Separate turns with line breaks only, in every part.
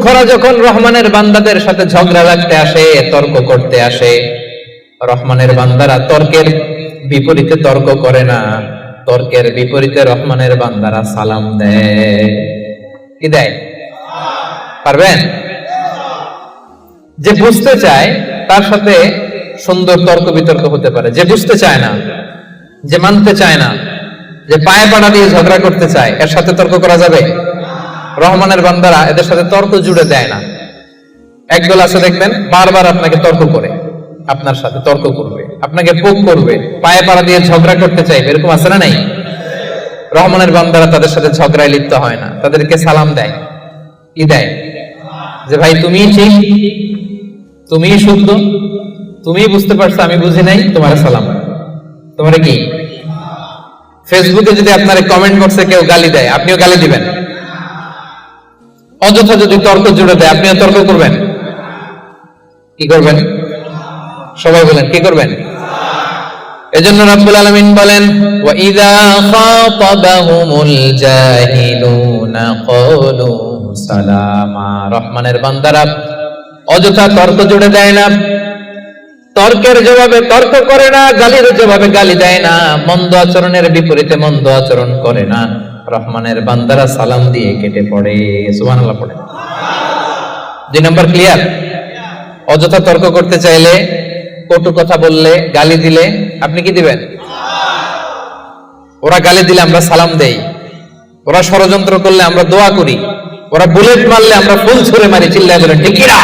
খরা যখন রহমানের বান্দাদের সাথে ঝগড়া লাগতে আসে, তর্ক করতে আসে, রহমানের বান্দারা তর্কের বিপরীতে তর্ক করে না, তর্কের বিপরীতে রহমানের বান্দারা সালাম দেয়। কি দেয়? পারবেন? যে বুঝতে চায় তার সাথে সুন্দর তর্ক বিতর্ক হতে পারে, যে বুঝতে চায় না, যে মানতে চায় না, যে পায়ে পাড়া দিয়ে ঝগড়া করতে চায়, এর সাথে তর্ক করা যাবে? রহমানের বান্দারা এদের সাথে তর্ক জুড়ে দেয় না। একদল আছে দেখবেন বারবার আপনাকে তর্ক করে, আপনার সাথে তর্ক করবে, আপনাকে পোক করবে, পায়ে পাড়া দিয়ে ঝগড়া করতে চাইবে, এরকম আছে না নাই? রহমানের বান্দারা তাদের সাথে ঝগড়ায় লিপ্ত হয় না, তাদেরকে সালাম দেয়। কি দেয়? যে ভাই তুমিই ঠিক, তুমিই শুদ্ধ, তুমিই বুঝতে পারছো, আমি বুঝি নাই, তোমার সালাম। তোমার কি ফেসবুকে যদি আপনার কমেন্ট বক্সে কেউ গালি দেয়, আপনিও গালি দিবেন? অযথা যদি তর্ক জুড়ে দেয়, আপনিও তর্ক করবেন? কি করবেন? সবাই বলেন কি করবেন? এজন্য রাব্বুল আলামিন বলেন, ওয়া ইযা খাতাবাহুমুল জাহিলুনা ক্বালু সালামা। রহমানের বান্দারা অযথা তর্ক জুড়ে দেয় না, তর্কের জবাবে তর্ক করে না, গালির জবাবে গালি দেয় না, মন্দ আচরণের বিপরীতে মন্দ আচরণ করে না। রহমানের বান্দারা সালাম দিয়ে কেটে পড়ে। সুবহানাল্লাহ পড়ে। 2 নাম্বার ক্লিয়ার? অযথা তর্ক করতে চাইলে, কটু কথা বললে, গালি দিলে আপনি কি দিবেন? ওরা গালি দিলে আমরা সালাম দেই, ওরা ষড়যন্ত্র করলে আমরা দোয়া করি, ওরা বুলেট মারলে আমরা ফুল ছুঁড়ে মারি, চিল্লায় বলেন ঠিক কি না?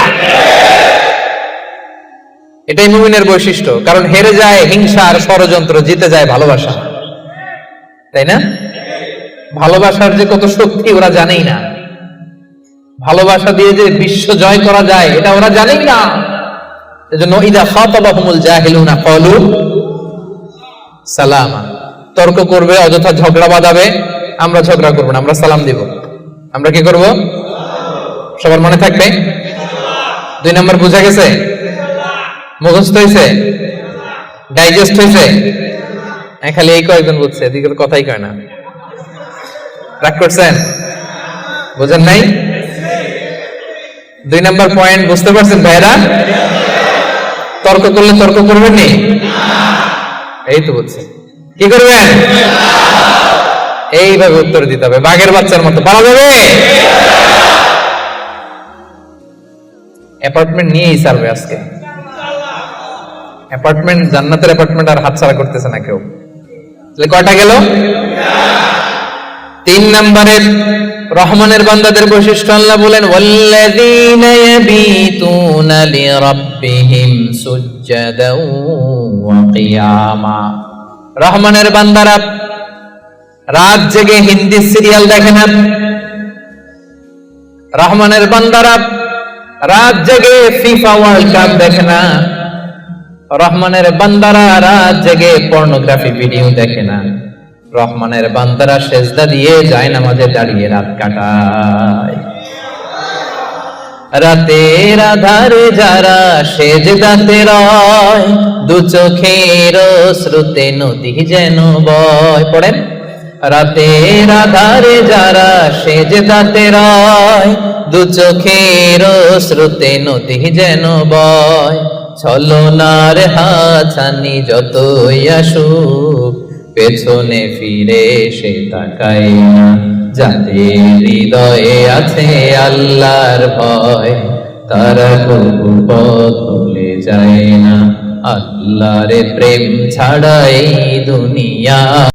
এটাই মুমিনের বৈশিষ্ট্য। কারণ হেরে যায় হিংসা আর ষড়যন্ত্র, জিতে যায় ভালোবাসা। তাই না? ভালোবাসার যে কত শক্তি ওরা জানেই না, ভালোবাসা দিয়ে যে বিশ্ব জয় করা যায় এটা ওরা জানেই না। এজন্য ইদা খাতাবাহুমুল জাহিলুনা ক্বালু সালামা। তর্ক করবে, অযথা ঝগড়া বাঁধাবে, আমরা ঝগড়া করব না, আমরা সালাম দিব। আমরা কি করব? সবার মনে থাকবে? 2 নাম্বার বুঝা গেছে? মুখস্থ হয়েছে? ডাইজেস্ট হয়েছে? খালি এই কয়েকজন বুঝছে, এদিকের কথাই কয় না। রাগ করছেন? বুঝেন নাই? 2 নাম্বার পয়েন্ট বুঝতে পারছেন ভাইরা? তর্ক করলে তর্ক করবেন নি? এই তো বুঝছে। কি করবেন? এইভাবে উত্তর দিতে হবে, বাঘের বাচ্চার মতো। পারা যাবে? অ্যাপার্টমেন্ট নিয়েই সারবে আজকে। অ্যাপার্টমেন্ট, জান্নাতের অ্যাপার্টমেন্ট আর হাতছাড়া করতেছে না কেউ। তাহলে কয়টা গেল? 3 নম্বরের রহমানের বান্দাদের বৈশিষ্ট্য আল্লাহ বলেন, ওয়াল্লাযীনা ইয়াবিতুনা লিরাব্বিহিম সুজদাও ওয়া কিয়ামা। রহমানের বান্দারা রাত জেগে হিন্দি সিরিয়াল দেখে না, রহমানের বান্দারা রাত জেগে ফিফা ওয়ার্ল্ড কাপ দেখে না, রহমানের বান্দারা রাত জেগে পর্নোগ্রাফি ভিডিও দেখে না, রহমানের বান্দারা সেজদা দিয়ে যায় নামাজে দাঁড়িয়ে রাত কাটায়। রাতের আধারে যারা সেজদাতে রয়, দু চোখের শ্রুতে নদী যেন বয়। পড়েন, রাতের আধারে যারা সেজদাতে রয়, দু চোখের শ্রুতে নদী যেন বয়। ছলনার হাতছানি যতই আসুক, পেছনে ফিরে সে তাকায় না। যাদের হৃদয়ে আছে আল্লাহর ভয়, তারা কবু পথ ভুলে যায় না। আল্লাহর প্রেম ছাড়া এই দুনিয়া